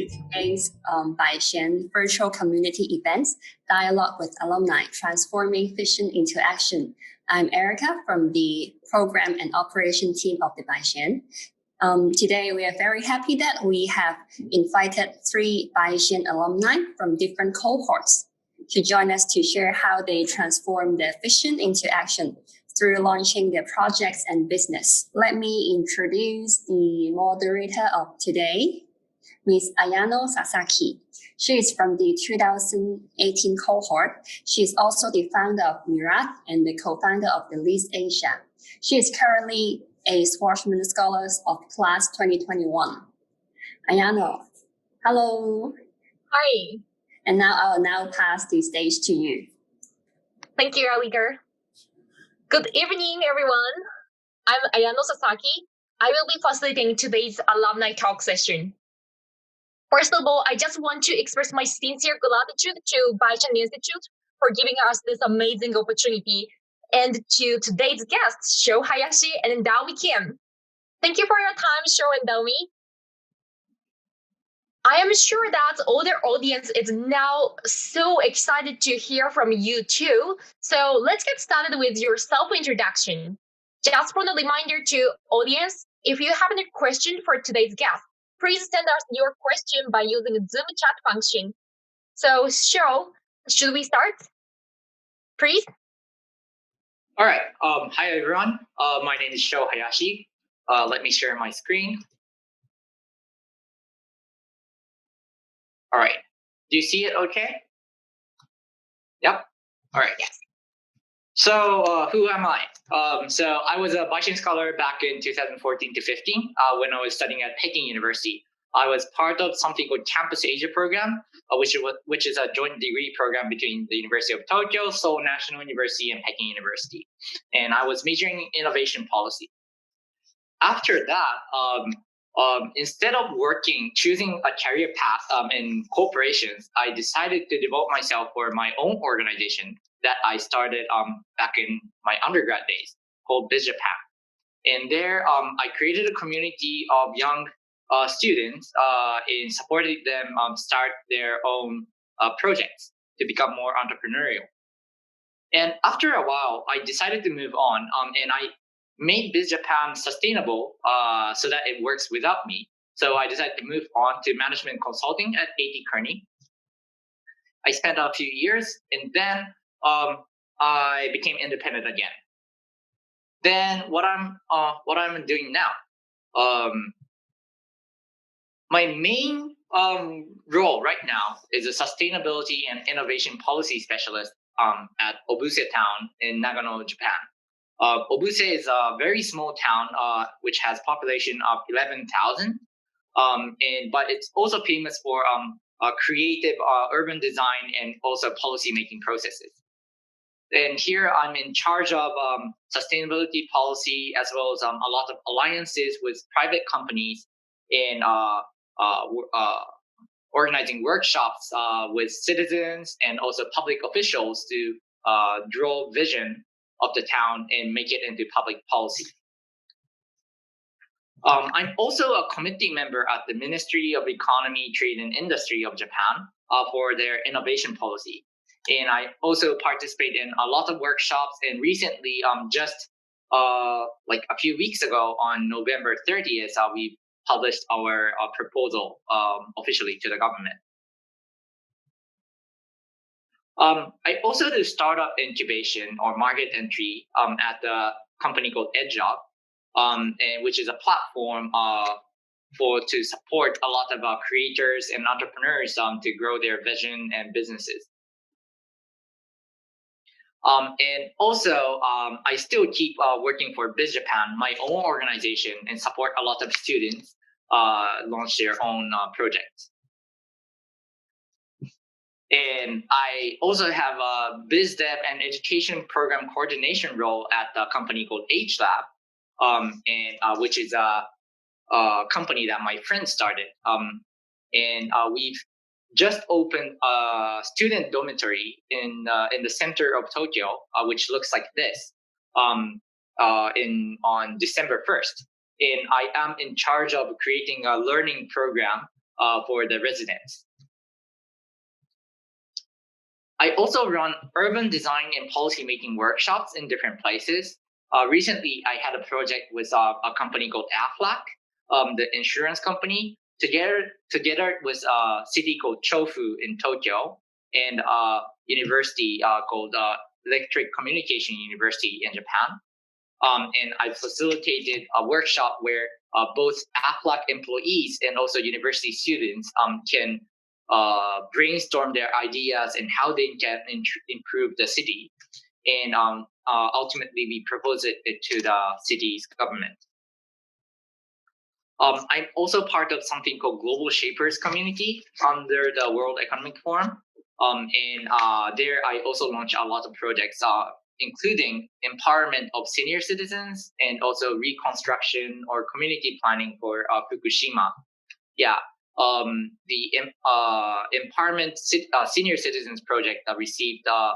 to today's Baishan virtual community events, Dialogue with Alumni, Transforming Vision into Action. I'm Erica from the Program and Operation team of the Baishan. Today, we are very happy that we have invited 3 Baishan alumni from different cohorts to join us to share how they transform their vision into action through launching their projects and business. Let me introduce the moderator of today, Ms. Ayano Sasaki. She is from the 2018 cohort. She is also the founder of Mirat and the co-founder of the Least Asia. She is currently a Schwarzman Scholar of Class 2021. Ayano, hello. Hi. And now I'll now pass the stage to you. Thank you, Aligar. Good evening, everyone. I'm Ayano Sasaki. I will be facilitating today's alumni talk session. First of all, I just want to express my sincere gratitude to Baishan Institute for giving us this amazing opportunity, and to today's guests, Sho Hayashi and Daum Kim. Thank you for your time, Sho and Daumi. I am sure that all the audience is now so excited to hear from you too. So let's get started with your self-introduction. Just for the reminder to audience, if you have any question for today's guest, please send us your question by using the Zoom chat function. So Sho, should we start? Please. All right. Hi, everyone. My name is Sho Hayashi. Let me share my screen. All right. Do you see it okay? Yep. All right. Yes. So who am I? So I was a Baishan Scholar back in 2014 to 15 when I was studying at Peking University. I was part of something called Campus Asia program, which is a joint degree program between the University of Tokyo, Seoul National University, and Peking University. And I was majoring in innovation policy. After that, instead of choosing a career path in corporations, I decided to devote myself for my own organization that I started back in my undergrad days called Biz Japan. And there, I created a community of young students in supporting them start their own projects to become more entrepreneurial. And after a while, I decided to move on, and I made Biz Japan sustainable so that it works without me. So I decided to move on to management consulting at A.T. Kearney. I spent a few years, and then I became independent again. Then what I'm doing now? My main role right now is a sustainability and innovation policy specialist at Obuse town in Nagano, Japan. Obuse is a very small town which has population of 11,000, but it's also famous for creative urban design and also policy making processes. And here I'm in charge of sustainability policy as well as a lot of alliances with private companies in organizing workshops with citizens and also public officials to draw vision of the town and make it into public policy. I'm also a committee member at the Ministry of Economy, Trade and Industry of Japan for their innovation policy. And I also participate in a lot of workshops, and recently, just like a few weeks ago on November 30th, we published our proposal officially to the government. I also do startup incubation or market entry at the company called EdJob, which is a platform to support a lot of creators and entrepreneurs to grow their vision and businesses. And also, I still keep working for Biz Japan, my own organization, and support a lot of students launch their own projects. And I also have a biz dev and education program coordination role at a company called HLab, which is a company that my friend started. And we've just opened a student dormitory in the center of Tokyo, which looks like this, on December 1st. And I am in charge of creating a learning program for the residents. I also run urban design and policymaking workshops in different places. Recently, I had a project with a company called Aflac, the insurance company, together with a city called Chofu in Tokyo and a university called Electric Communication University in Japan. And I facilitated a workshop where both Aflac employees and also university students can brainstorm their ideas and how they can improve the city. And ultimately, we propose it to the city's government. I'm also part of something called Global Shapers Community under the World Economic Forum. And there I also launch a lot of projects, including empowerment of senior citizens and also reconstruction or community planning for Fukushima. Yeah, the empowerment senior citizens project received a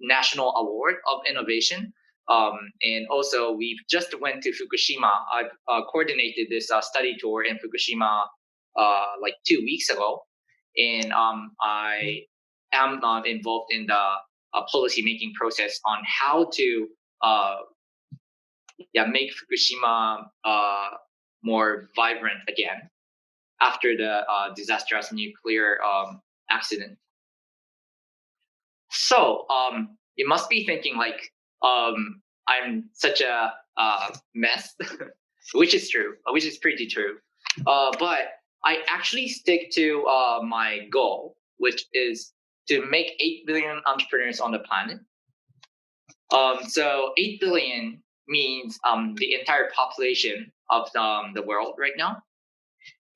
national award of innovation. And also, we've just went to Fukushima. I've coordinated this study tour in Fukushima like 2 weeks ago, and I am involved in the policy making process on how to make Fukushima more vibrant again after the disastrous nuclear accident. So you must be thinking like, I'm such a mess, which is true, which is pretty true. But I actually stick to my goal, which is to make 8 billion entrepreneurs on the planet. So 8 billion means the entire population of the world right now.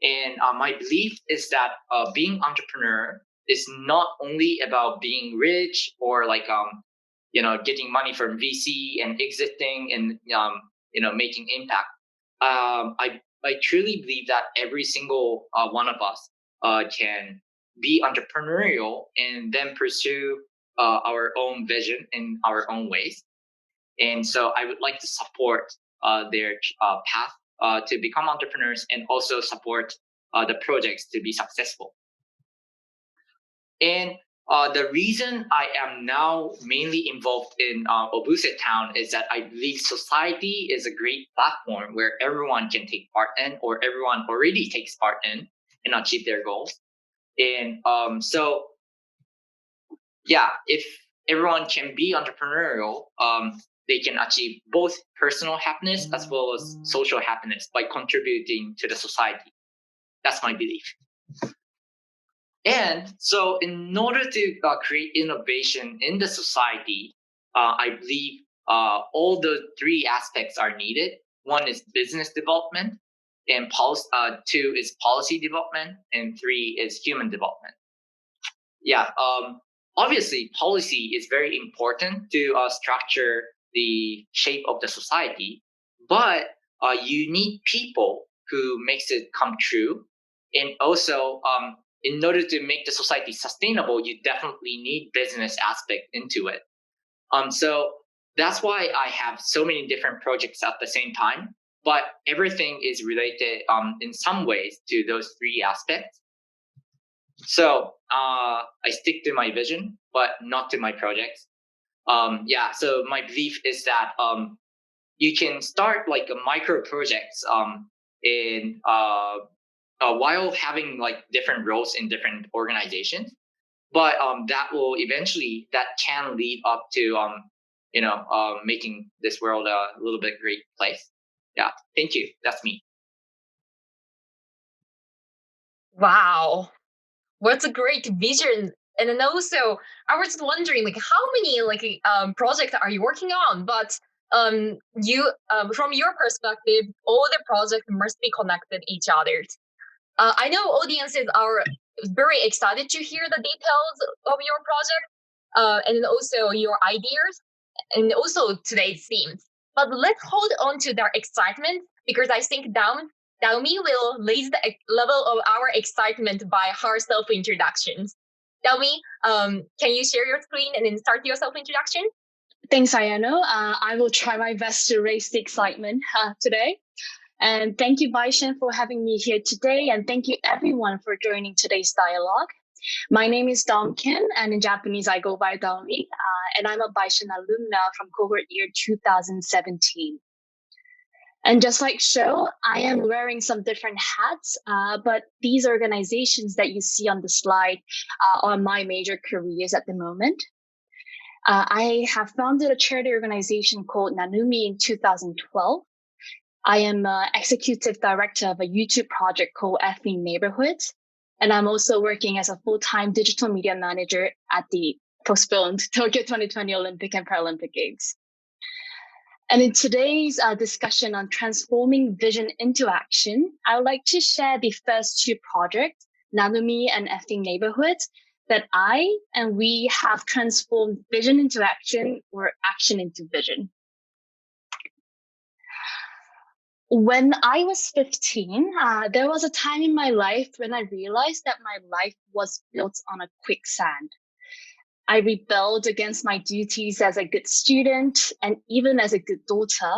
And my belief is that being entrepreneur is not only about being rich or like getting money from VC and exiting and making impact. I truly believe that every single one of us can be entrepreneurial and then pursue our own vision in our own ways. And so I would like to support their path to become entrepreneurs and also support the projects to be successful. And the reason I am now mainly involved in Obuse Town is that I believe society is a great platform where everyone can take part in, or everyone already takes part in and achieve their goals. And so, yeah, if everyone can be entrepreneurial, they can achieve both personal happiness as well as social happiness by contributing to the society. That's my belief. And so in order to create innovation in the society, I believe all the three aspects are needed. One is business development, and two is policy development, and three is human development. Yeah, obviously policy is very important to structure the shape of the society, but you need people who makes it come true. And also, in order to make the society sustainable, you definitely need business aspect into it. So that's why I have so many different projects at the same time, but everything is related in some ways to those three aspects. So I stick to my vision, but not to my projects. So my belief is that you can start like a micro projects in while having like different roles in different organizations, but that can lead up to making this world a little bit great place. Yeah, thank you. That's me. Wow, what's a great vision! And then also, I was wondering, like, how many projects are you working on? But you from your perspective, all the projects must be connected each other. I know audiences are very excited to hear the details of your project and also your ideas and also today's themes. But let's hold on to their excitement because I think Daumi will raise the level of our excitement by her self-introductions. Daumi, can you share your screen and then start your self-introduction? Thanks, Ayano. I will try my best to raise the excitement today. And thank you, Baishan, for having me here today. And thank you, everyone, for joining today's dialogue. My name is Daum, and in Japanese, I go by Daum, and I'm a BX Alumni from cohort year 2017. And just like Sho, I am wearing some different hats, but these organizations that you see on the slide are my major careers at the moment. I have founded a charity organization called Nanumi in 2012. I am executive director of a YouTube project called Ethnic Neighborhoods. And I'm also working as a full-time digital media manager at the postponed Tokyo 2020 Olympic and Paralympic Games. And in today's discussion on transforming vision into action, I would like to share the first two projects, Nanumi and Ethnic Neighborhoods, that I and we have transformed vision into action or action into vision. When I was 15, there was a time in my life when I realized that my life was built on a quicksand. I rebelled against my duties as a good student and even as a good daughter.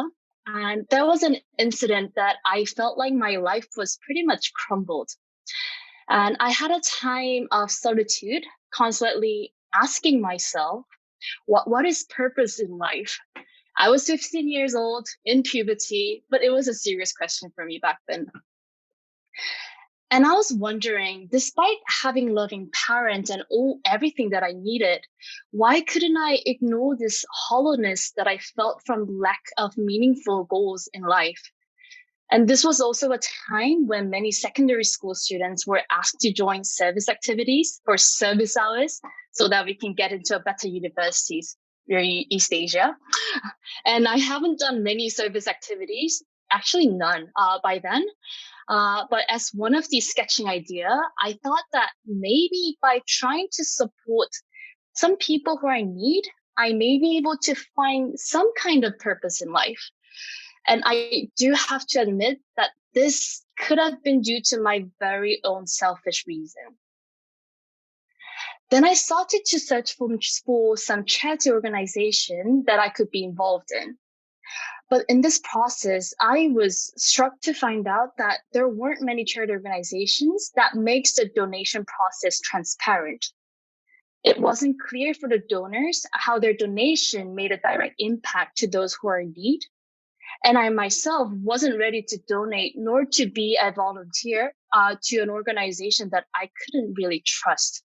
And there was an incident that I felt like my life was pretty much crumbled. And I had a time of solitude, constantly asking myself, what is purpose in life? I was 15 years old in puberty, but it was a serious question for me back then. And I was wondering, despite having loving parents and everything that I needed, why couldn't I ignore this hollowness that I felt from lack of meaningful goals in life? And this was also a time when many secondary school students were asked to join service activities for service hours so that we can get into better universities here in East Asia. And I haven't done many service activities, actually none by then. But as one of these sketching idea, I thought that maybe by trying to support some people who are in need, I may be able to find some kind of purpose in life. And I do have to admit that this could have been due to my very own selfish reason. Then I started to search for some charity organization that I could be involved in. But in this process, I was struck to find out that there weren't many charity organizations that makes the donation process transparent. It wasn't clear for the donors how their donation made a direct impact to those who are in need. And I myself wasn't ready to donate nor to be a volunteer to an organization that I couldn't really trust.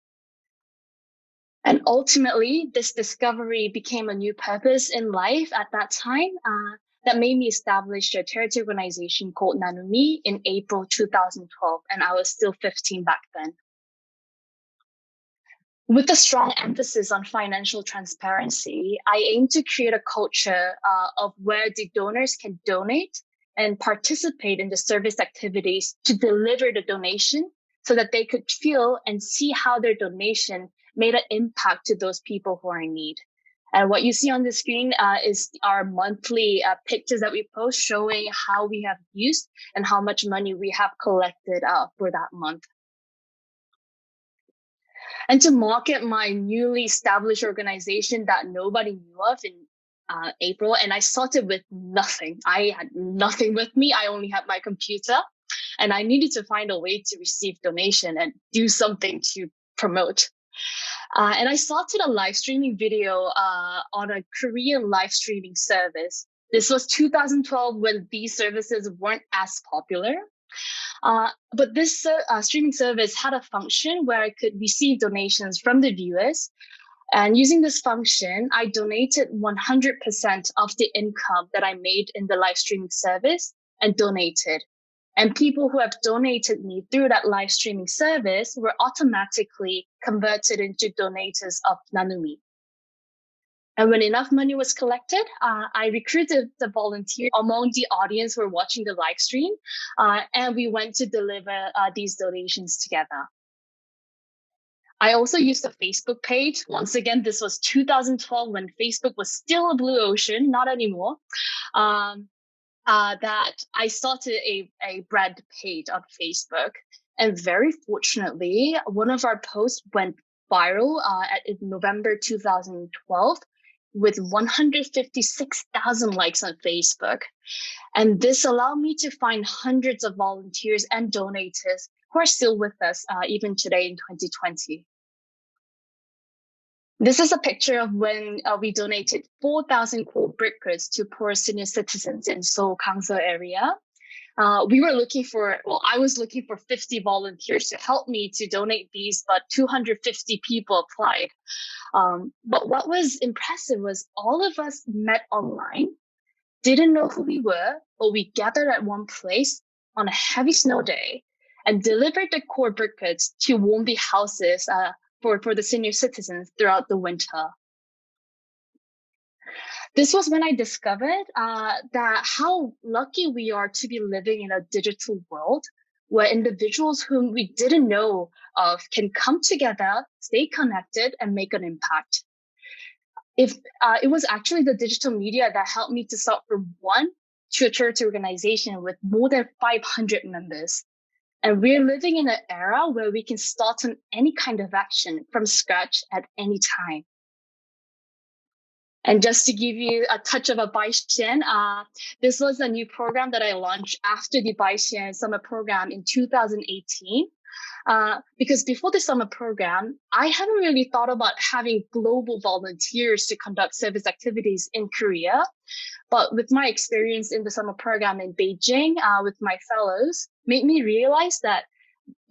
And ultimately, this discovery became a new purpose in life at that time that made me establish a charity organization called Nanumi in April 2012, and I was still 15 back then. With a strong emphasis on financial transparency, I aim to create a culture of where the donors can donate and participate in the service activities to deliver the donation so that they could feel and see how their donation made an impact to those people who are in need. And what you see on the screen is our monthly pictures that we post showing how we have used and how much money we have collected for that month. And to market my newly established organization that nobody knew of in April, and I started with nothing. I had nothing with me. I only had my computer, and I needed to find a way to receive donation and do something to promote. And I started a live streaming video on a Korean live streaming service. This was 2012 when these services weren't as popular. But this streaming service had a function where I could receive donations from the viewers. And using this function, I donated 100% of the income that I made in the live streaming service and donated. And people who have donated me through that live streaming service were automatically converted into donators of Nanumi. And when enough money was collected, I recruited the volunteer among the audience who were watching the live stream, and we went to deliver these donations together. I also used a Facebook page. Once again, this was 2012 when Facebook was still a blue ocean, not anymore. That I started a brand page on Facebook. And very fortunately, one of our posts went viral in November 2012. with 156,000 likes on Facebook. And this allowed me to find hundreds of volunteers and donators who are still with us even today in 2020. This is a picture of when we donated 4,000 cold brickets to poor senior citizens in Seoul, Gangso area. I was looking for 50 volunteers to help me to donate these, but 250 people applied. But what was impressive was all of us met online, didn't know who we were, but we gathered at one place on a heavy snow day and delivered the core briquettes to warm the houses for the senior citizens throughout the winter. This was when I discovered that how lucky we are to be living in a digital world where individuals whom we didn't know of can come together, stay connected, and make an impact. It was actually the digital media that helped me to start from one to a charity organization with more than 500 members. And we're living in an era where we can start on any kind of action from scratch at any time. And just to give you a touch of a Baishan, this was a new program that I launched after the Baishan summer program in 2018. Because before the summer program, I hadn't really thought about having global volunteers to conduct service activities in Korea. But with my experience in the summer program in Beijing with my fellows, made me realize that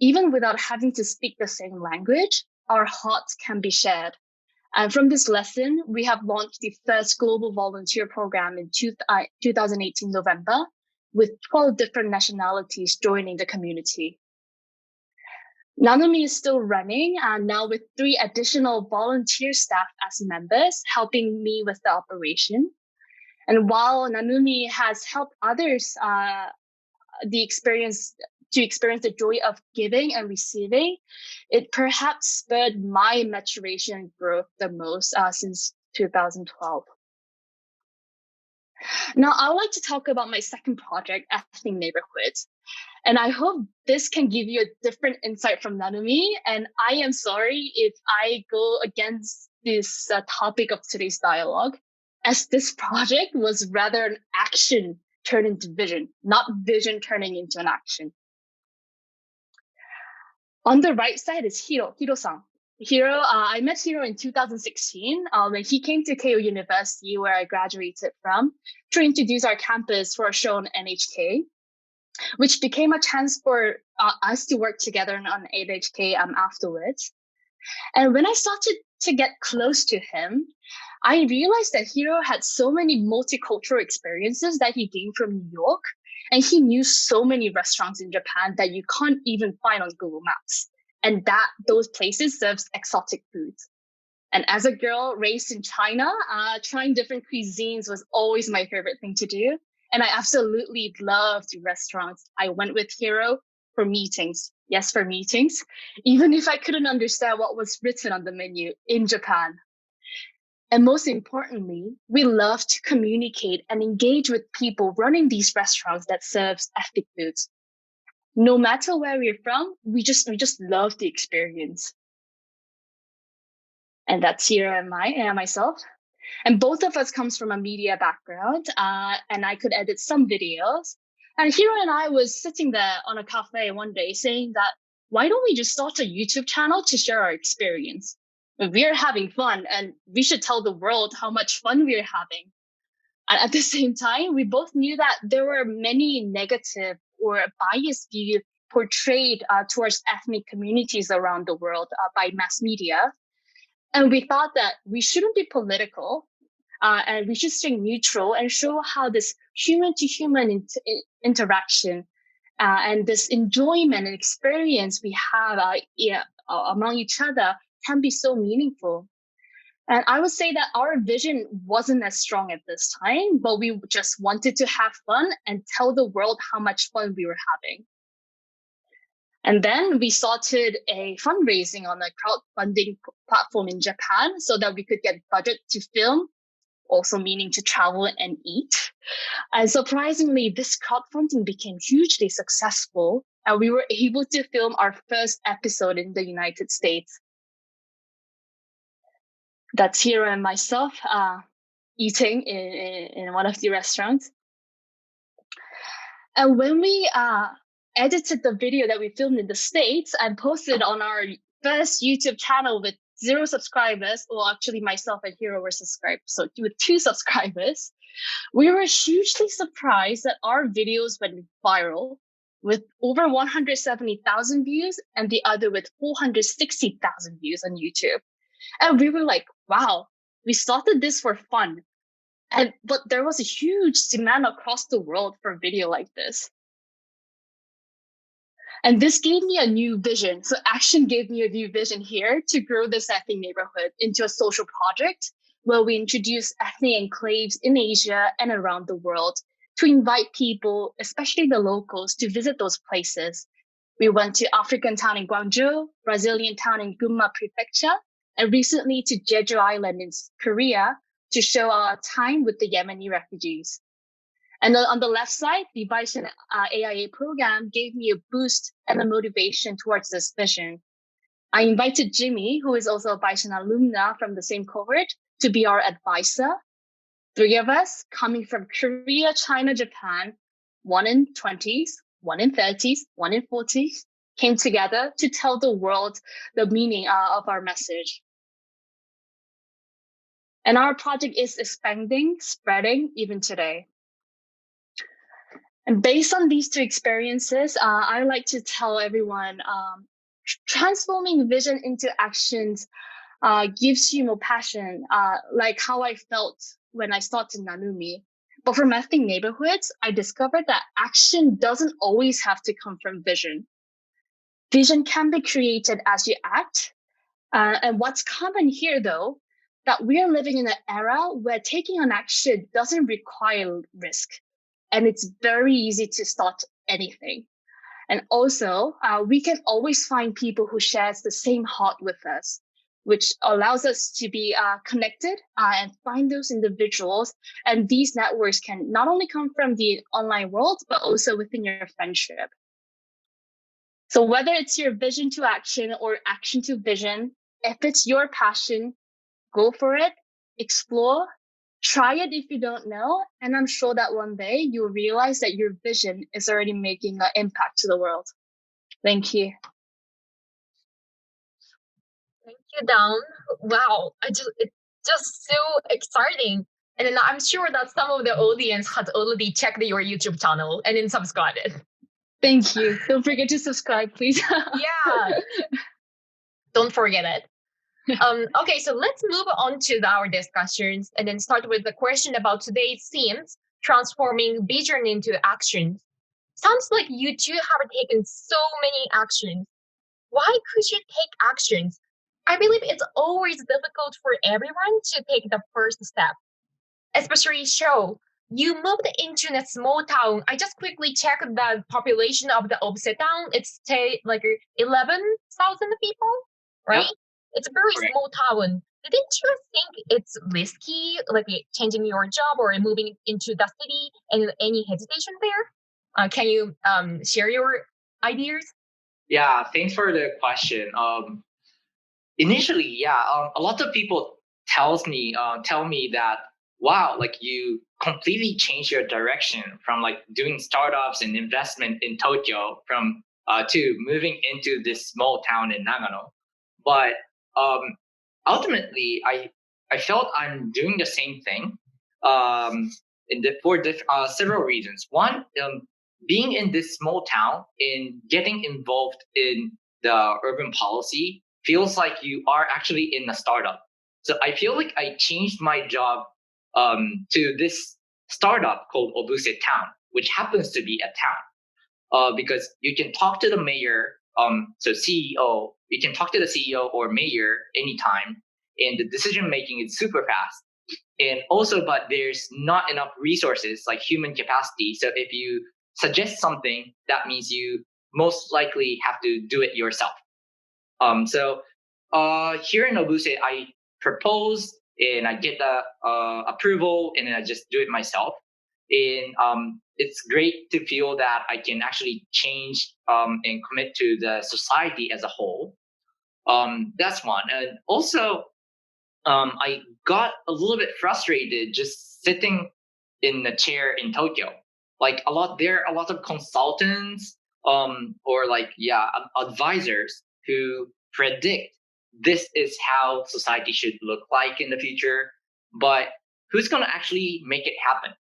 even without having to speak the same language, our hearts can be shared. And from this lesson, we have launched the first global volunteer program in 2018 November, with 12 different nationalities joining the community. Nanumi is still running, now with 3 additional volunteer staff as members, helping me with the operation. And while Nanumi has helped others experience the joy of giving and receiving, it perhaps spurred my maturation and growth the most since 2012. Now, I would like to talk about my second project, Ethnic Neighborhoods. And I hope this can give you a different insight from Nanumi. And I am sorry if I go against this topic of today's dialogue, as this project was rather an action turned into vision, not vision turning into an action. On the right side is Hiro-san. I met Hiro in 2016 when he came to Keio University, where I graduated from, to introduce our campus for a show on NHK, which became a chance for us to work together on NHK afterwards. And when I started to get close to him, I realized that Hiro had so many multicultural experiences that he gained from New York, and he knew so many restaurants in Japan that you can't even find on Google Maps, and that those places serves exotic foods. And as a girl raised in China, trying different cuisines was always my favorite thing to do. And I absolutely loved restaurants. I went with Hiro for meetings. Yes, for meetings, even if I couldn't understand what was written on the menu in Japan. And most importantly, we love to communicate and engage with people running these restaurants that serves ethnic foods. No matter where we're from, we just love the experience. And that's Hiro and myself. And both of us comes from a media background, and I could edit some videos. And Hiro and I was sitting there on a cafe one day saying that, why don't we just start a YouTube channel to share our experience? We're having fun, and we should tell the world how much fun we're having. And at the same time, we both knew that there were many negative or biased views portrayed towards ethnic communities around the world by mass media. And we thought that we shouldn't be political, and we should stay neutral and show how this human-to-human interaction and this enjoyment and experience we have among each other can be so meaningful. And I would say that our vision wasn't as strong at this time, but we just wanted to have fun and tell the world how much fun we were having. And then we started a fundraising on a crowdfunding platform in Japan so that we could get budget to film, also meaning to travel and eat. And surprisingly, this crowdfunding became hugely successful, and we were able to film our first episode in the United States. That's Hiro and myself. eating in one of the restaurants. And when we edited the video that we filmed in the States and posted on our first YouTube channel with 0 subscribers, well, actually myself and Hiro were subscribed, so with 2 subscribers, we were hugely surprised that our videos went viral with over 170,000 views and the other with 460,000 views on YouTube. And we were like, wow, we started this for fun. But there was a huge demand across the world for a video like this. And this gave me a new vision. So Action gave me a new vision here to grow this ethnic neighborhood into a social project where we introduce ethnic enclaves in Asia and around the world to invite people, especially the locals, to visit those places. We went to African town in Guangzhou, Brazilian town in Gunma Prefecture, and recently to Jeju Island in Korea to show our time with the Yemeni refugees. And on the left side, the Bison AIA program gave me a boost and a motivation towards this vision. I invited Jimmy, who is also a Bison alumni from the same cohort, to be our advisor. 3 of us coming from Korea, China, Japan, 1 in 20s, 1 in 30s, 1 in 40s, came together to tell the world the meaning of our message. And our project is expanding, spreading even today. And based on these 2 experiences, I like to tell everyone, transforming vision into actions gives you more passion, like how I felt when I started Nanumi. But for ethnic neighborhoods, I discovered that action doesn't always have to come from vision. Vision can be created as you act. And what's common here, though, that we are living in an era where taking an action doesn't require risk. And it's very easy to start anything. And also, we can always find people who share the same heart with us, which allows us to be connected and find those individuals. And these networks can not only come from the online world, but also within your friendship. So whether it's your vision to action or action to vision, if it's your passion, go for it, explore, try it if you don't know. And I'm sure that one day you'll realize that your vision is already making an impact to the world. Thank you. Thank you, Daum. Wow, it's just so exciting. And then I'm sure that some of the audience has already checked your YouTube channel and then subscribed. Thank you. Don't forget to subscribe, please. Yeah. Don't forget it. Okay, so let's move on to our discussions and then start with the question about today's themes, transforming vision into action. Sounds like you two have taken so many actions. Why could you take actions? I believe it's always difficult for everyone to take the first step. Especially Show, you moved into a small town. I just quickly checked the population of the opposite town. It's like 11,000 people, right? Yep. It's a very small town. Didn't you think it's risky, like changing your job or moving into the city, and any hesitation there? Can you share your ideas? Yeah, thanks for the question. Initially, a lot of people tell me that, wow, like you completely changed your direction from like doing startups and investment in Tokyo from to moving into this small town in Nagano. But ultimately, I felt I'm doing the same thing for several reasons. One, being in this small town and getting involved in the urban policy feels like you are actually in a startup. So I feel like I changed my job to this startup called Obuse Town, which happens to be a town, because you can talk to the mayor, so CEO, you can talk to the CEO or mayor anytime, and the decision making is super fast. And also, but there's not enough resources like human capacity. So if you suggest something, that means you most likely have to do it yourself. So here in Obuse, I propose and I get the approval, and then I just do it myself. And it's great to feel that I can actually change and commit to the society as a whole. That's one. And also, I got a little bit frustrated just sitting in a chair in Tokyo. Like there are a lot of consultants, or advisors who predict this is how society should look like in the future. But who's gonna actually make it happen?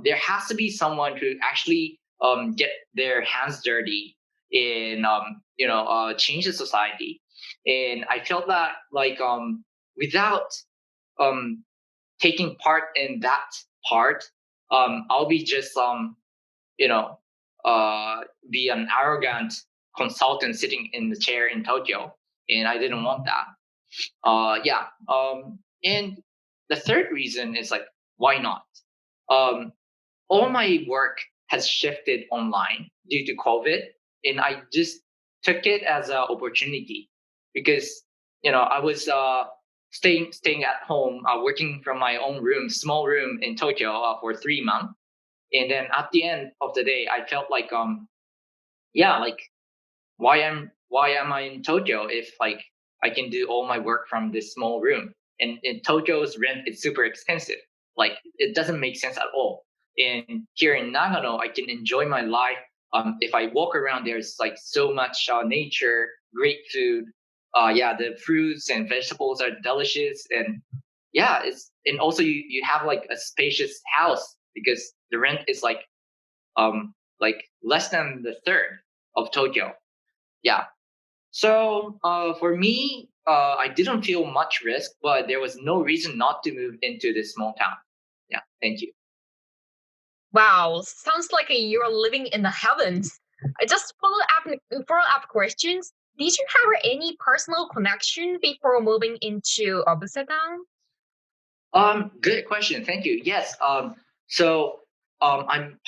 There has to be someone who actually get their hands dirty in change the society. And I felt that without um taking part in that part, I'll be just you know be an arrogant consultant sitting in the chair in Tokyo, and I didn't want that. And the third reason is like, why not? um all my work has shifted online due to COVID, and I just took it as an opportunity because I was staying at home, working from my own room, small room in Tokyo, for 3 months, and then at the end of the day, I felt like like why am I in Tokyo if like I can do all my work from this small room? And in Tokyo's rent is super expensive. Like it doesn't make sense at all. And here in Nagano, I can enjoy my life. If I walk around, there's like so much nature, great food. The fruits and vegetables are delicious, and and also you have like a spacious house because the rent is like less than the third of Tokyo. Yeah. So for me, I didn't feel much risk, but there was no reason not to move into this small town. Yeah, thank you. Wow, sounds like you're living in the heavens. Just follow up questions. Did you have any personal connection before moving into Amsterdam? Good question. Thank you. Yes. I'm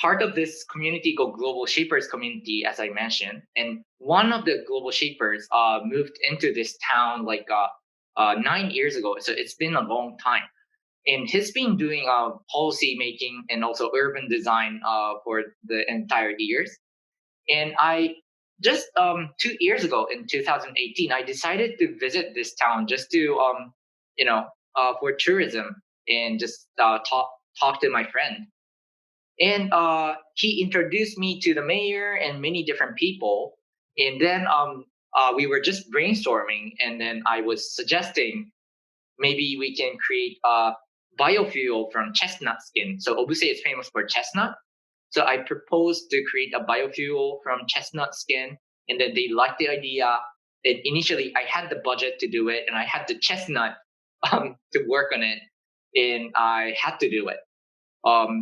part of this community called Global Shapers community, as I mentioned, and one of the Global Shapers moved into this town 9 years ago. So it's been a long time, and he's been doing policy making and also urban design for the entire years. And I just 2 years ago in 2018, I decided to visit this town just to for tourism and just talk to my friend. And he introduced me to the mayor and many different people. And then we were just brainstorming, and then I was suggesting maybe we can create a biofuel from chestnut skin. So Obuse is famous for chestnut. So I proposed to create a biofuel from chestnut skin, and then they liked the idea. And initially, I had the budget to do it, and I had the chestnut to work on it, and I had to do it.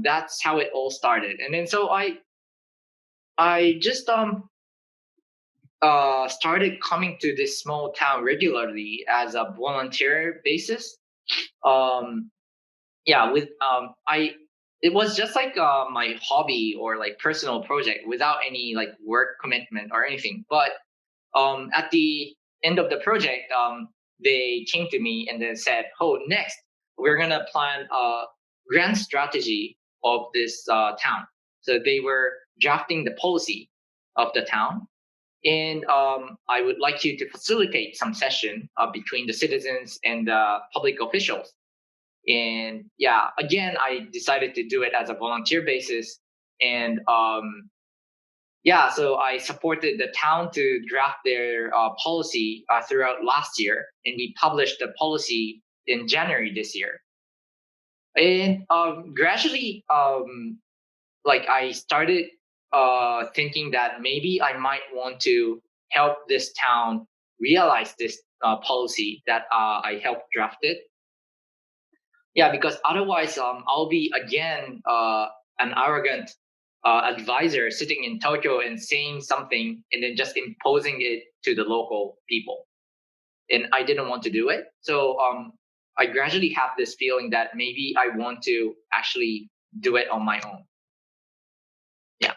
That's how it all started. And then so I just started coming to this small town regularly as a volunteer basis. Um, with I it was just like my hobby or like personal project without any like work commitment or anything. But at the end of the project, they came to me and then said, "Oh, next we're gonna plan a grand strategy of this town." So they were drafting the policy of the town, and I would like you to facilitate some session between the citizens and the public officials. And again, I decided to do it as a volunteer basis. And so I supported the town to draft their policy throughout last year, and we published the policy in January this year. And gradually, I started thinking that maybe I might want to help this town realize this policy that I helped draft it. Yeah, because otherwise, I'll be again an arrogant advisor sitting in Tokyo and saying something and then just imposing it to the local people. And I didn't want to do it. So I gradually have this feeling that maybe I want to actually do it on my own. Yeah.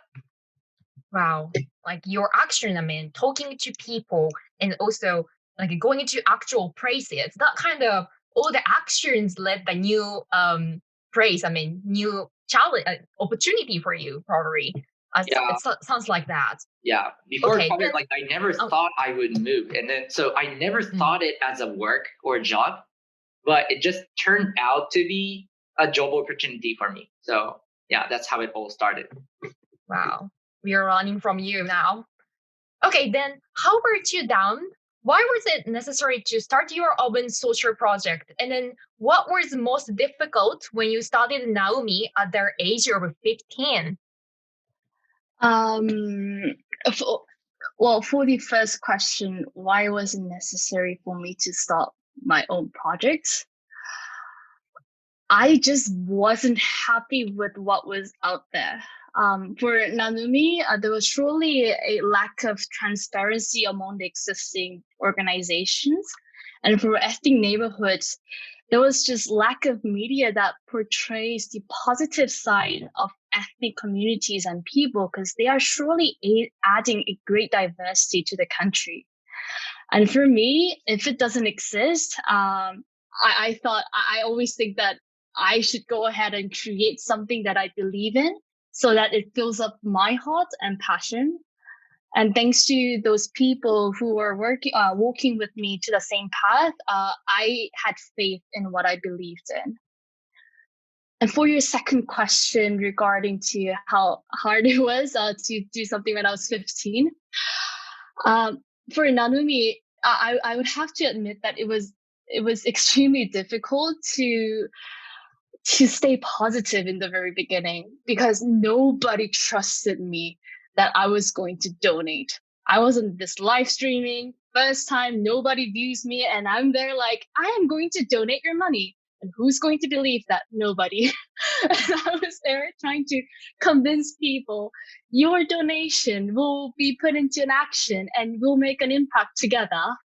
Wow, like your action, I mean, talking to people and also like going into actual places, that kind of all the actions led the new praise, I mean, new challenge, opportunity for you, probably. Sounds like that. Yeah. Before Okay, COVID, then- I never thought I would move. And then so I never thought it as a work or a job. but it just turned out to be a job opportunity for me. So yeah, that's how it all started. Wow. We are running from you now. Okay, then how about you, Daum? Why was it necessary to start your own social project? And then what was most difficult when you started Naomi at their age of 15? Well, for the first question, why was it necessary for me to start my own projects? I just wasn't happy with what was out there. For Nanumi, there was surely a lack of transparency among the existing organizations. And for ethnic neighborhoods, there was just lack of media that portrays the positive side of ethnic communities and people, because they are surely adding a great diversity to the country. And for me, if it doesn't exist, I thought I always think that I should go ahead and create something that I believe in so that it fills up my heart and passion. And thanks to those people who were walking with me to the same path, I had faith in what I believed in. And for your second question regarding to how hard it was to do something when I was 15, for Nanumi, I would have to admit that it was extremely difficult to stay positive in the very beginning, because nobody trusted me that I was going to donate. I was on this live streaming, first time, nobody views me, and I'm there like, I am going to donate your money. And who's going to believe that? Nobody. And I was there trying to convince people your donation will be put into an action and we'll make an impact together.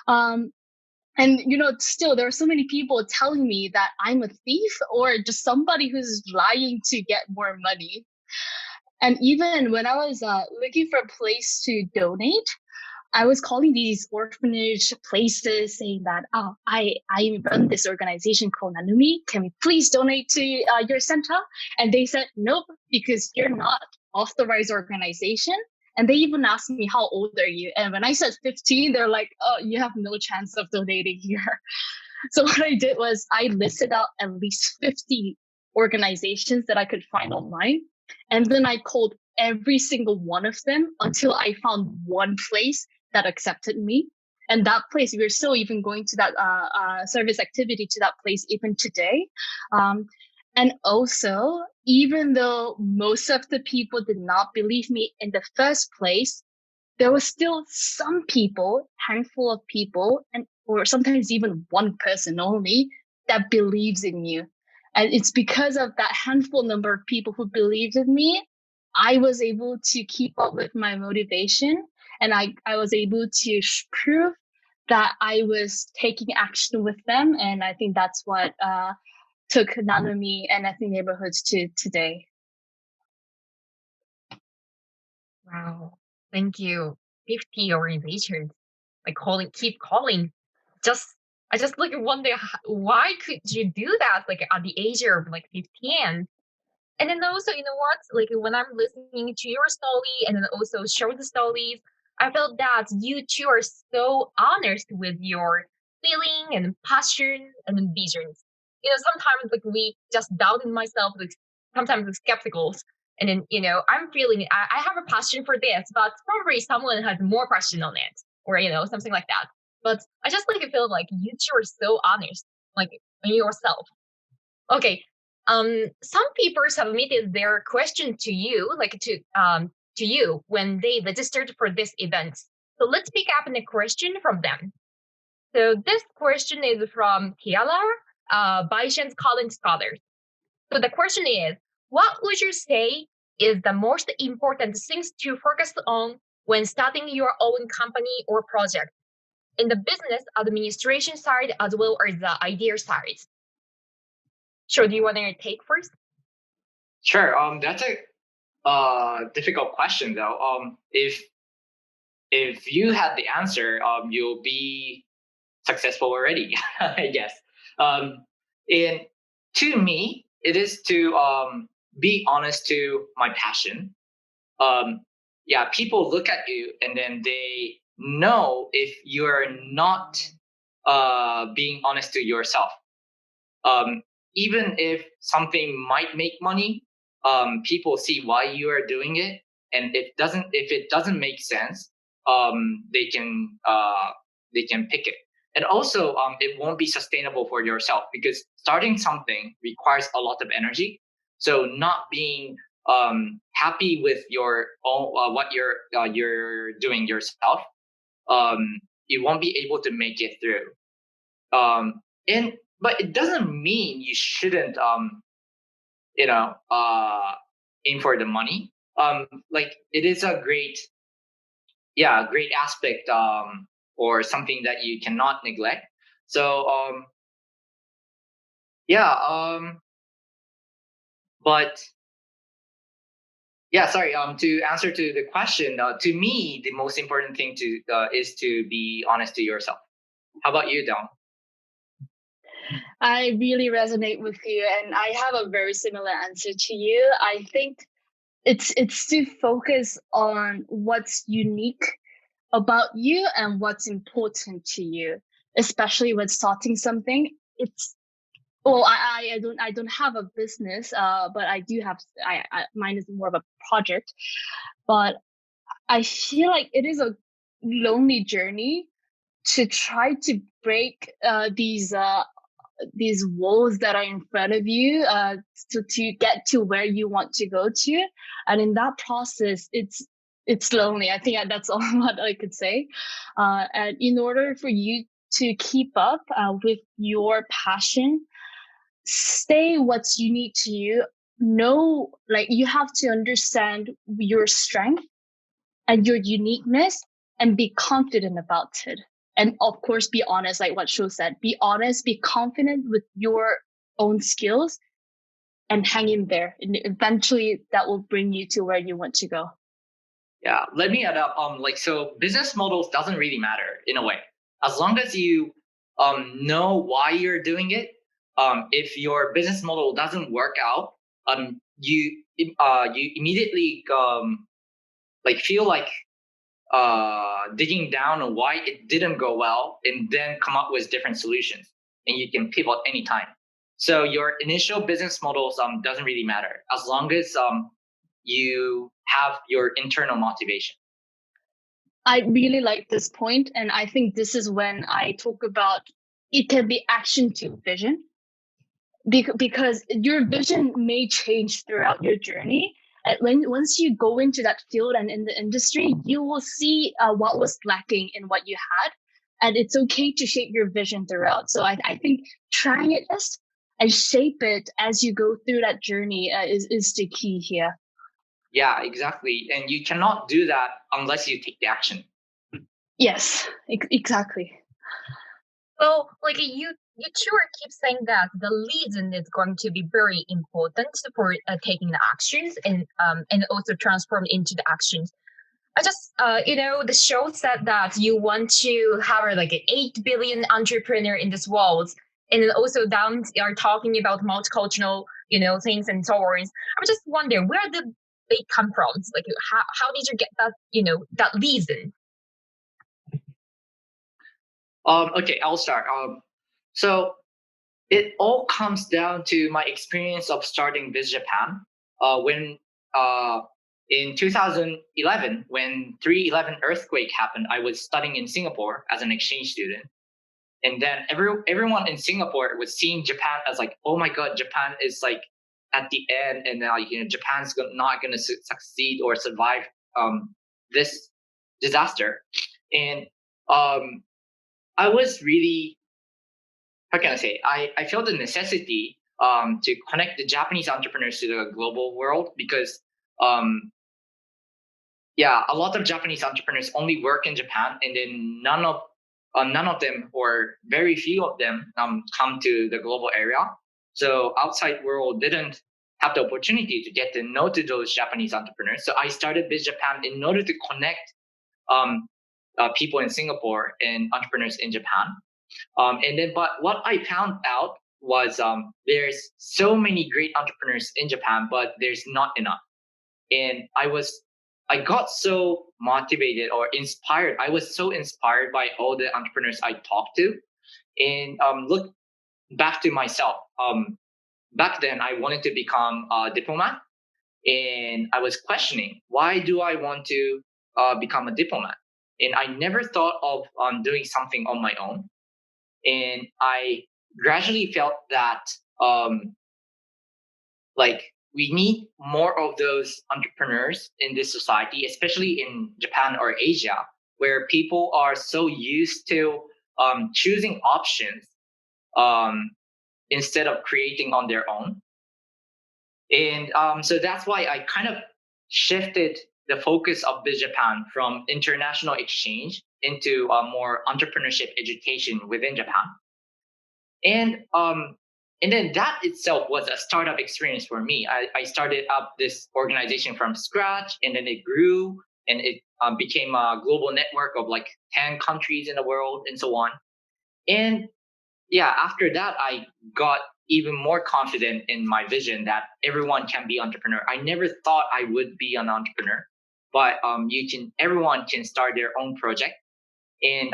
And still there are so many people telling me that I'm a thief or just somebody who's lying to get more money. And even when I was looking for a place to donate, I was calling these orphanage places saying that, I run this organization called Nanumi. Can we please donate to your center? And they said, nope, because you're not authorized organization. And they even asked me, how old are you? And when I said 15, they're like, oh, you have no chance of donating here. So what I did was I listed out at least 50 organizations that I could find online. And then I called every single one of them until I found one place that accepted me. And that place, we're still even going to that service activity to that place even today. And also, even though most of the people did not believe me in the first place, there was still some people, handful of people, or sometimes even one person only that believes in you. And it's because of that handful number of people who believed in me, I was able to keep up with my motivation, and I was able to prove that I was taking action with them. And I think that's what took Nanami and ethnic neighborhoods to today. Wow. Thank you. 50 organizations. Keep calling. I just wonder, why could you do that at the age of 15? And then also, you know what? When I'm listening to your story and then also share the stories, I felt that you two are so honest with your feeling and passion and visions. Sometimes we just doubt in myself, sometimes we're skeptical. And then, I'm feeling I have a passion for this, but probably someone has more passion on it, or something like that. But I just feel like you two are so honest, in yourself. Okay. Some people submitted their question to you, to you when they registered for this event. So let's pick up a question from them. So this question is from Kiala, Baishan's Collins Scholars. So the question is, what would you say is the most important things to focus on when starting your own company or project, in the business administration side as well as the idea side? Sure, do you want to take first? Sure. That's a difficult question though. If you had the answer, you'll be successful already, I guess. And to me, it is to be honest to my passion. Yeah, people look at you and then they know if you're not being honest to yourself. Even if something might make money, people see why you are doing it, and if it doesn't make sense, they can pick it. And also, it won't be sustainable for yourself because starting something requires a lot of energy. So not being happy with your own what you're doing yourself, you won't be able to make it through. And but it doesn't mean you shouldn't aim for the money. Like it is a great aspect, or something that you cannot neglect. So but sorry, to answer to the question, to me the most important thing is to be honest to yourself. How about you, Daum? I really resonate with you, and I have a very similar answer to you. I think it's to focus on what's unique about you and what's important to you, especially when starting something. It's I don't have a business, but I do have mine is more of a project. But I feel like it is a lonely journey to try to break these walls that are in front of you, to get to where you want to go to. And in that process, it's lonely. I think that's all what I could say. And in order for you to keep up with your passion, stay what's unique to you. Know, like, you have to understand your strength and your uniqueness and be confident about it. And of course, be honest, like what Sho said. Be honest, be confident with your own skills, and hang in there. And eventually that will bring you to where you want to go. Yeah, let me add up. So business models doesn't really matter in a way, as long as you know why you're doing it. If your business model doesn't work out, you immediately feel like digging down on why it didn't go well, and then come up with different solutions, and you can pivot anytime. So your initial business models doesn't really matter, as long as you have your internal motivation. I really like this point, and I think this is when I talk about it can be action to vision, because your vision may change throughout your journey. And once you go into that field and in the industry, you will see what was lacking in what you had, and it's okay to shape your vision throughout. So I think trying it first and shape it as you go through that journey is the key here. Yeah, exactly. And you cannot do that unless you take the action. Yes, exactly. Well, like you sure keep saying that the reason is going to be very important for taking the actions and also transform into the actions. I just the show said that you want to have like an 8 billion entrepreneur in this world, and then also down are talking about multicultural things and so on. I'm just wondering where did they come from? Like how did you get that that reason? Okay, I'll start. So it all comes down to my experience of starting Biz Japan. When in 2011, when 3/11 earthquake happened, I was studying in Singapore as an exchange student, and then everyone in Singapore was seeing Japan as like, oh my god, Japan is like at the end, and now Japan's not going to succeed or survive this disaster, and I was really, how can I say, I felt the necessity to connect the Japanese entrepreneurs to the global world, because a lot of Japanese entrepreneurs only work in Japan, and then none of them, or very few of them, come to the global area. So outside world didn't have the opportunity to get to know to those Japanese entrepreneurs. So I started Biz Japan in order to connect people in Singapore and entrepreneurs in Japan. But what I found out was there's so many great entrepreneurs in Japan, but there's not enough. And I got so motivated or inspired. I was so inspired by all the entrepreneurs I talked to. And look back to myself. Back then, I wanted to become a diplomat, and I was questioning, why do I want to become a diplomat? And I never thought of doing something on my own. And I gradually felt that like we need more of those entrepreneurs in this society, especially in Japan or Asia, where people are so used to choosing options um, instead of creating on their own. And so that's why I kind of shifted the focus of Biz Japan from international exchange into more entrepreneurship education within Japan. And then that itself was a startup experience for me. I started up this organization from scratch, and then it grew, and it became a global network of like 10 countries in the world and so on. And yeah, after that, I got even more confident in my vision that everyone can be entrepreneur. I never thought I would be an entrepreneur, but everyone can start their own project and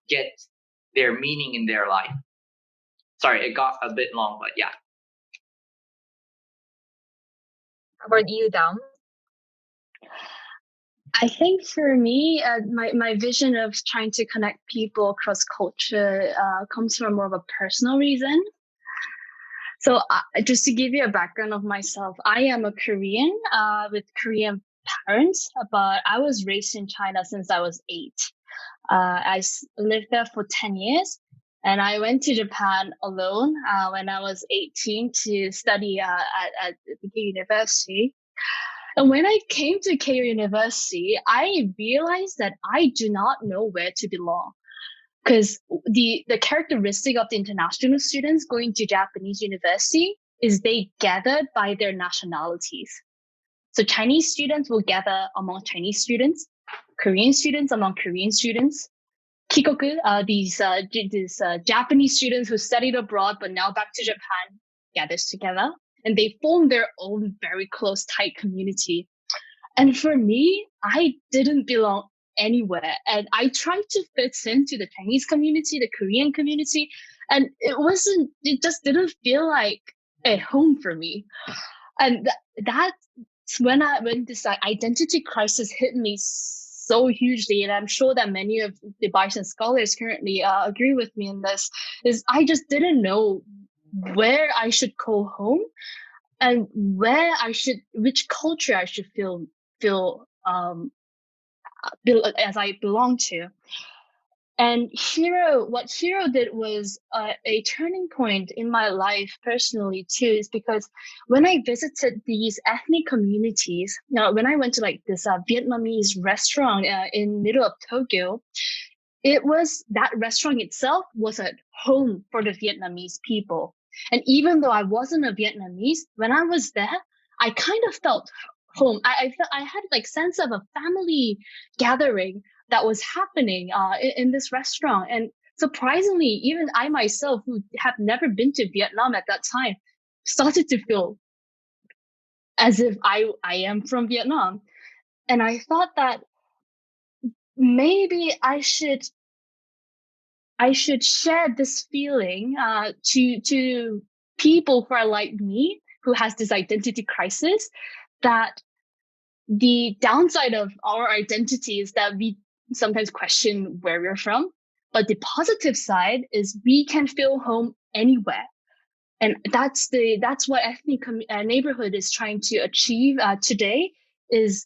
get their meaning in their life. Sorry, it got a bit long, but yeah. How about you, Daum? I think for me, my vision of trying to connect people across culture comes from more of a personal reason. So just to give you a background of myself, I am a Korean with Korean parents, but I was raised in China since I was 8. I lived there for 10 years, and I went to Japan alone when I was 18 to study at the university. And when I came to Keio University, I realized that I do not know where to belong. Because the characteristic of the international students going to Japanese university is they gathered by their nationalities. So Chinese students will gather among Chinese students, Korean students among Korean students, kikoku, these Japanese students who studied abroad but now back to Japan, gathers together, and they form their own very close, tight community. And for me, I didn't belong anywhere. And I tried to fit into the Chinese community, the Korean community, and it just didn't feel like at home for me. And that's when this identity crisis hit me so hugely. And I'm sure that many of the Bison scholars currently agree with me in this, is I just didn't know where I should call home and which culture I should feel as I belong to. And what Hero did was a turning point in my life personally too, is because when I visited these ethnic communities, when I went to like this Vietnamese restaurant in middle of Tokyo, that restaurant itself was a home for the Vietnamese people. And even though I wasn't a Vietnamese, when I was there, I kind of felt home. I felt I had like sense of a family gathering that was happening in this restaurant. And surprisingly, even I myself, who have never been to Vietnam at that time, started to feel as if I am from Vietnam. And I thought that maybe I should share this feeling to people who are like me, who has this identity crisis, that the downside of our identity is that we sometimes question where we're from. But the positive side is we can feel home anywhere. And that's what ethnic neighborhood is trying to achieve today, is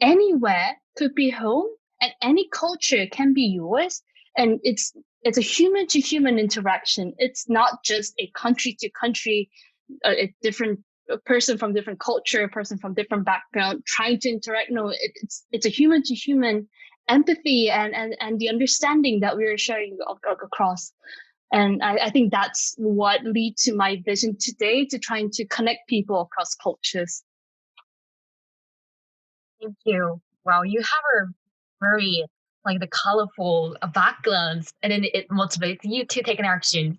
anywhere could be home and any culture can be yours. And it's a human to human interaction. It's not just a country to country, a different person from different culture, a person from different background trying to interact. No, it's a human to human empathy and the understanding that we're sharing across. And I think that's what leads to my vision today, to trying to connect people across cultures. Thank you. Wow, you have a very the colorful backgrounds, and then it motivates you to take an action.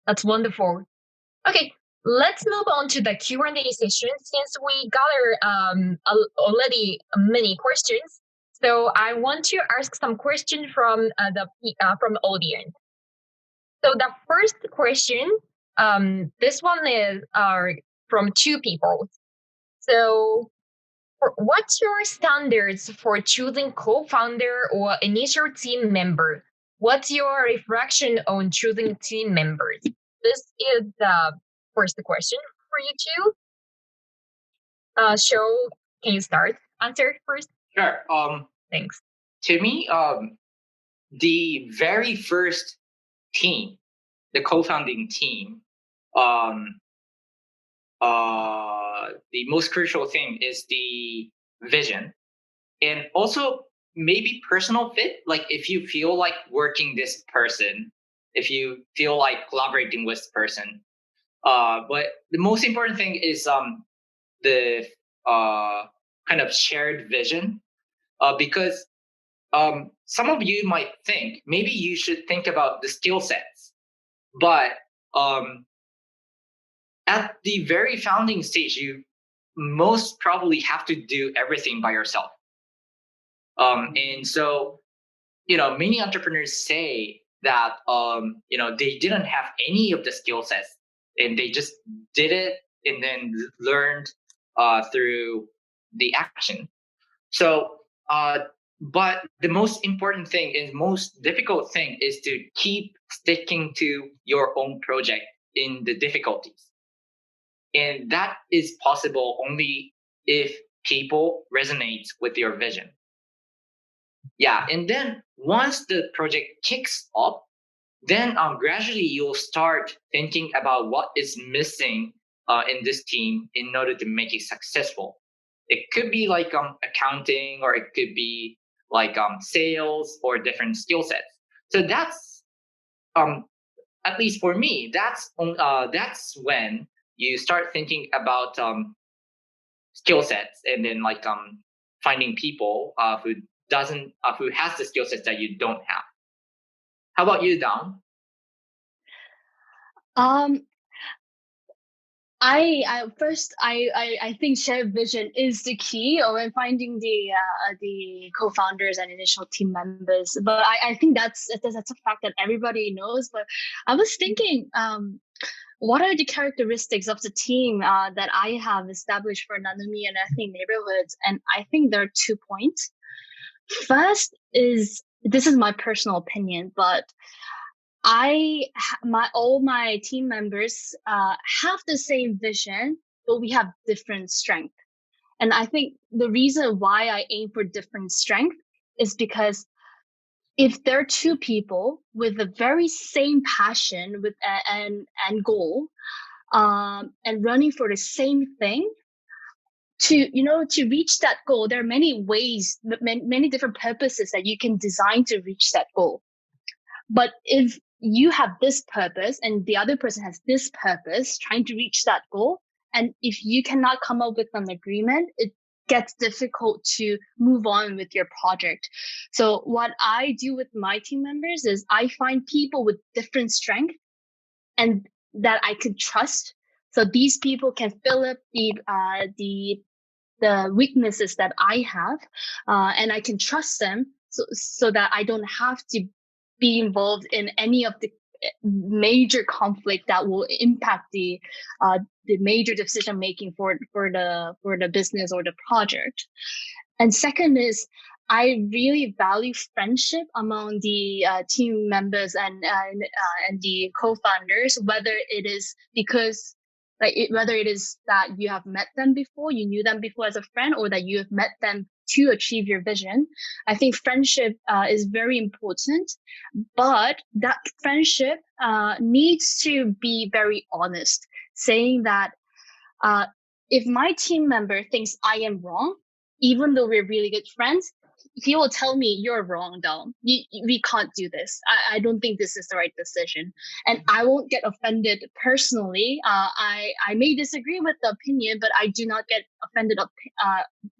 That's wonderful. Okay, let's move on to the Q&A session, since we gather already many questions. So I want to ask some questions from from audience. So the first question, this one is from two people. So what's your standards for choosing co-founder or initial team member? What's your reflection on choosing team members? This is the first question for you two. Show, can you start? Answer first. Sure. Thanks. To me, the very first team, the co-founding team, the most crucial thing is the vision, and also maybe personal fit. Like if you feel like working this person, if you feel like collaborating with this person. But the most important thing is the kind of shared vision, because some of you might think maybe you should think about the skill sets, but at the very founding stage, you most probably have to do everything by yourself. And so, many entrepreneurs say that, they didn't have any of the skill sets and they just did it and then learned through the action. So, but the most important thing and most difficult thing is to keep sticking to your own project in the difficulties. And that is possible only if people resonate with your vision. Yeah, and then once the project kicks off, then gradually you'll start thinking about what is missing in this team in order to make it successful. It could be like accounting, or it could be like sales or different skill sets. So that's at least for me, that's when you start thinking about skill sets, and then like finding people who has the skill sets that you don't have. How about you, Daum? I think shared vision is the key when finding the co-founders and initial team members. But I think that's a fact that everybody knows. But I was thinking, what are the characteristics of the team that I have established for Nanumi and ethnic neighborhoods? And I think there are 2 points. First is, this is my personal opinion, but all my team members have the same vision, but we have different strength. And I think the reason why I aim for different strength is because if there are 2 people with the very same passion with and goal, and running for the same thing, to reach that goal, there are many ways, many different purposes that you can design to reach that goal. But if you have this purpose and the other person has this purpose, trying to reach that goal, and if you cannot come up with an agreement, it gets difficult to move on with your project. So what I do with my team members is I find people with different strength and that I could trust. So these people can fill up the weaknesses that I have, and I can trust them so that I don't have to be involved in any of the major conflict that will impact the major decision making for the business or the project. And second is, I really value friendship among the team members and the co-founders, whether it is because whether it is that you have met them before, you knew them before as a friend, or that you have met them to achieve your vision. I think friendship is very important, but that friendship needs to be very honest, saying that if my team member thinks I am wrong, even though we're really good friends, he will tell me, you're wrong, Daum. We can't do this. I don't think this is the right decision. And I won't get offended personally. I may disagree with the opinion, but I do not get offended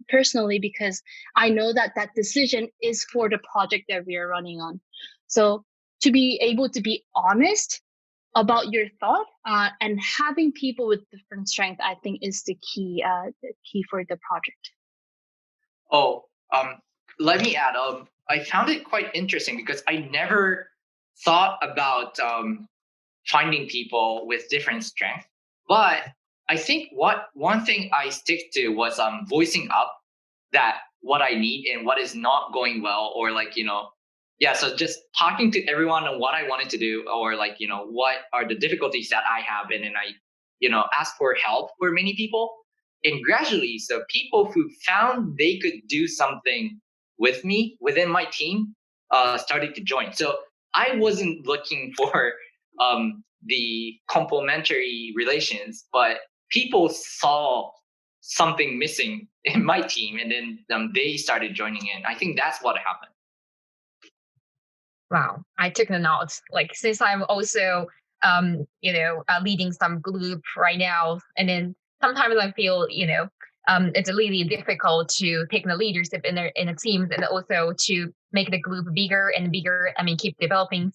personally, because I know that that decision is for the project that we are running on. So to be able to be honest about your thought and having people with different strength, I think is the key for the project. Oh, let me add. I found it quite interesting because I never thought about finding people with different strengths. But I think one thing I stick to was voicing up that what I need and what is not going well, or like, so just talking to everyone on what I wanted to do, or like, what are the difficulties that I have, and then I, ask for help for many people. And gradually, so people who found they could do something with me within my team started to join. So I wasn't looking for the complementary relations, but people saw something missing in my team, and then they started joining in. I think that's what happened. Wow, I took the notes. Like, since I'm also, leading some group right now, and then sometimes I feel, it's really difficult to take the leadership in the teams, and also to make the group bigger and bigger. I mean, keep developing.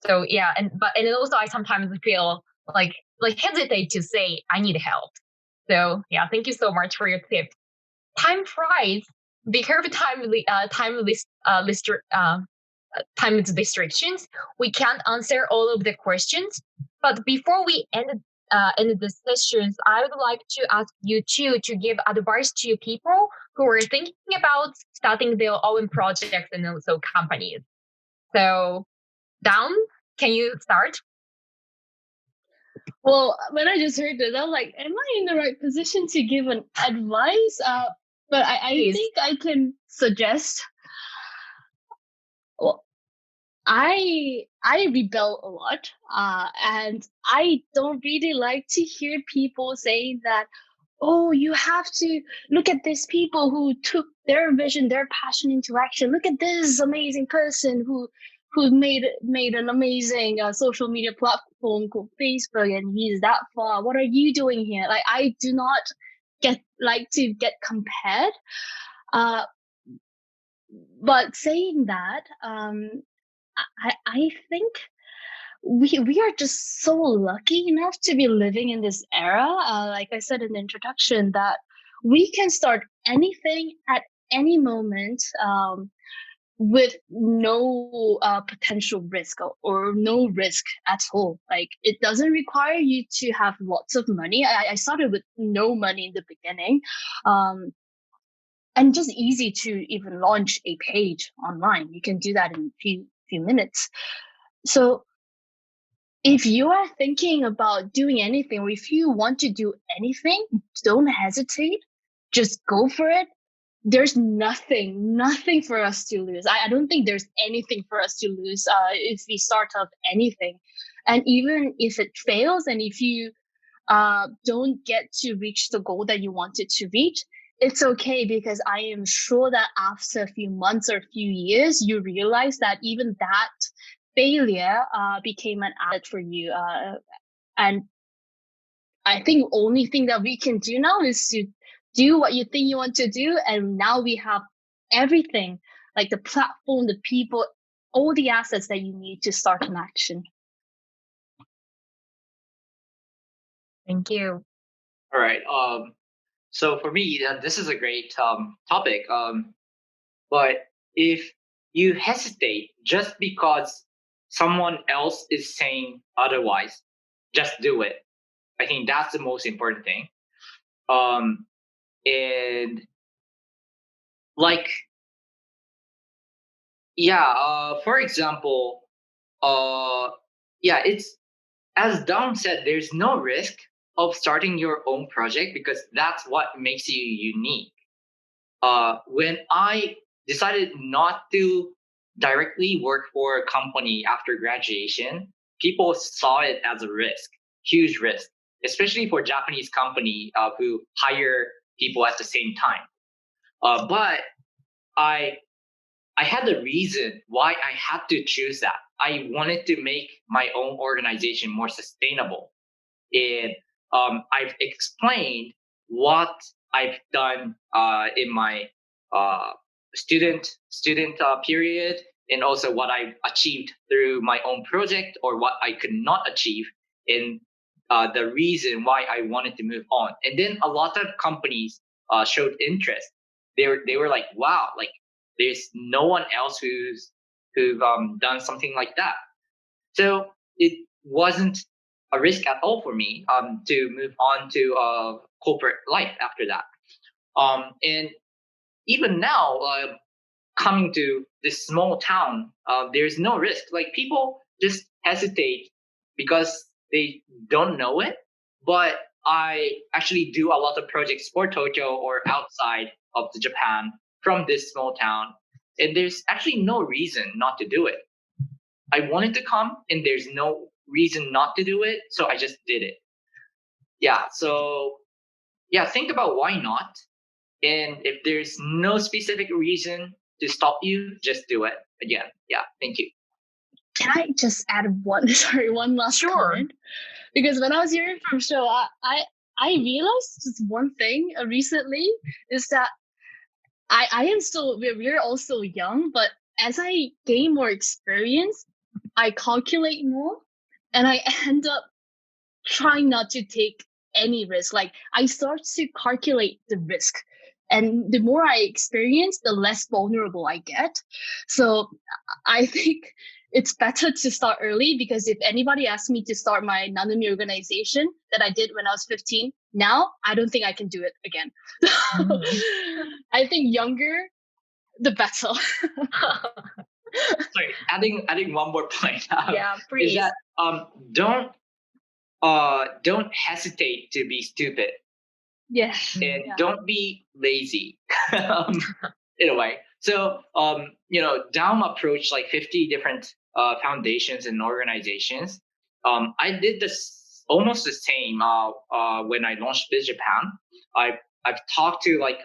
So yeah, and then also I sometimes feel like hesitate to say I need help. So yeah, thank you so much for your tip. Time flies. Because of time restrictions, we can't answer all of the questions. But before we end the sessions, I would like to ask you two to give advice to people who are thinking about starting their own projects and also companies. So, Daum, can you start? Well, when I just heard that, I was like, am I in the right position to give an advice? But I think I can suggest. Well, I rebel a lot, and I don't really like to hear people saying that, oh, you have to look at these people who took their vision, their passion into action. Look at this amazing person who made an amazing social media platform called Facebook, and he's that far. What are you doing here? Like, I do not like to get compared. But saying that, I think we are just so lucky enough to be living in this era. Like I said in the introduction, that we can start anything at any moment, with no potential risk, or no risk at all. Like, it doesn't require you to have lots of money. I started with no money in the beginning. And just easy to even launch a page online. You can do that in a few minutes. So if you are thinking about doing anything, or if you want to do anything, don't hesitate. Just go for it. There's nothing for us to lose. I don't think there's anything for us to lose if we start up anything. And even if it fails, and if you don't get to reach the goal that you wanted to reach, it's okay, because I am sure that after a few months or a few years, you realize that even that failure became an asset for you. And I think only thing that we can do now is to do what you think you want to do. And now we have everything, like the platform, the people, all the assets that you need to start an action. Thank you. All right. So for me, this is a great topic. But if you hesitate just because someone else is saying otherwise, just do it. I think that's the most important thing. And like, for example, it's, as Daum said, there's no risk of starting your own project, because that's what makes you unique. When I decided not to directly work for a company after graduation, people saw it as a risk, huge risk, especially for Japanese company who hire people at the same time. But I had the reason why I had to choose that. I wanted to make my own organization more sustainable. And I've explained what I've done in my student period, and also what I've achieved through my own project, or what I could not achieve, and the reason why I wanted to move on. And then a lot of companies showed interest. They were like, wow, like there's no one else who've done something like that. So it wasn't a risk at all for me to move on to corporate life after that. And even now, coming to this small town, there's no risk. Like people just hesitate because they don't know it. But I actually do a lot of projects for Tokyo or outside of the Japan from this small town, and there's actually no reason not to do it. I wanted to come, and there's no reason not to do it, so I just did it. Yeah. So yeah, think about why not. And if there's no specific reason to stop you, just do it again. Yeah, thank you. Can I just add one last comment? Because when I was hearing from Sho, I realized just one thing recently is that we're also young, but as I gain more experience, I calculate more, and I end up trying not to take any risk. Like I start to calculate the risk, and the more I experience, the less vulnerable I get. So I think it's better to start early, because if anybody asks me to start my Nanami organization that I did when I was 15, now I don't think I can do it again. I think younger, the better. Sorry, adding one more point. Yeah, please. Is that don't hesitate to be stupid. Yeah. And don't be lazy. In a way. So Daum approached like 50 different foundations and organizations. I did this almost the same when I launched Biz Japan. I've talked to like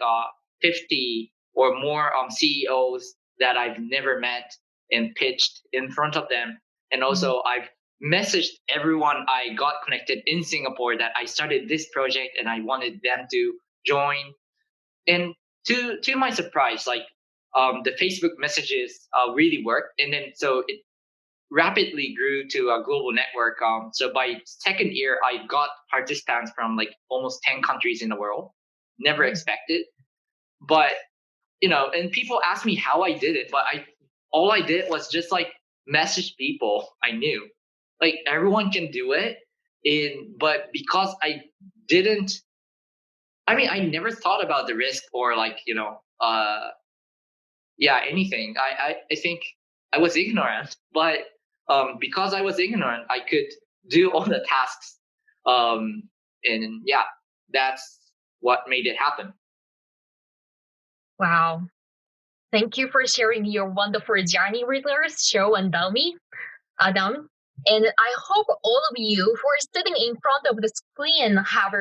50 or more CEOs that I've never met and pitched in front of them. And also I've messaged everyone I got connected in Singapore that I started this project and I wanted them to join. And to my surprise, like the Facebook messages really worked, and then so it rapidly grew to a global network. So by second year, I got participants from like almost 10 countries in the world. Never expected, but and people ask me how I did it, but all I did was just like message people I knew. Like everyone can do it, but because I didn't. I mean, I never thought about the risk or like anything. I think I was ignorant, but because I was ignorant, I could do all the tasks, and yeah, that's what made it happen. Wow. Thank you for sharing your wonderful journey with us, Sho and Daum. And I hope all of you who are sitting in front of the screen have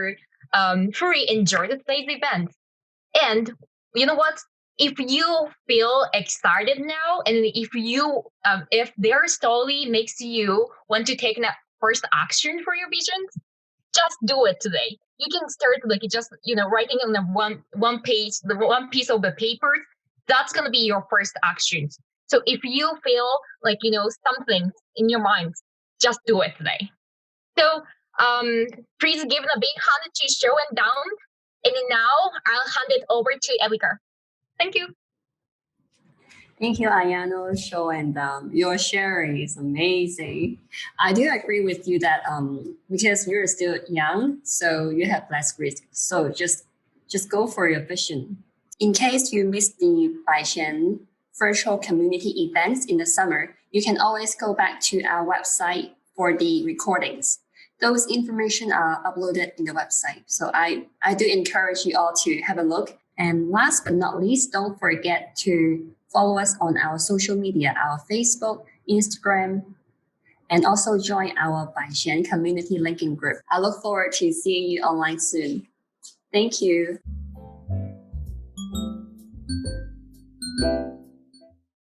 truly enjoyed today's event. And you know what? If you feel excited now, and if their story makes you want to take that first action for your vision, just do it today. You can start like just writing on the one page, the one piece of the paper. That's gonna be your first action. So if you feel like something in your mind, just do it today. So please give a big hand to Sho and Daum. And now I'll hand it over to Erika. Thank you. Thank you, Ayano, Sho, and your sharing is amazing. I do agree with you that because you're still young, so you have less risk. So just go for your vision. In case you missed the Baishan virtual community events in the summer, you can always go back to our website for the recordings. Those information are uploaded in the website. So I do encourage you all to have a look. And last but not least, don't forget to follow us on our social media, our Facebook, Instagram, and also join our Baishan community linking group. I look forward to seeing you online soon. Thank you.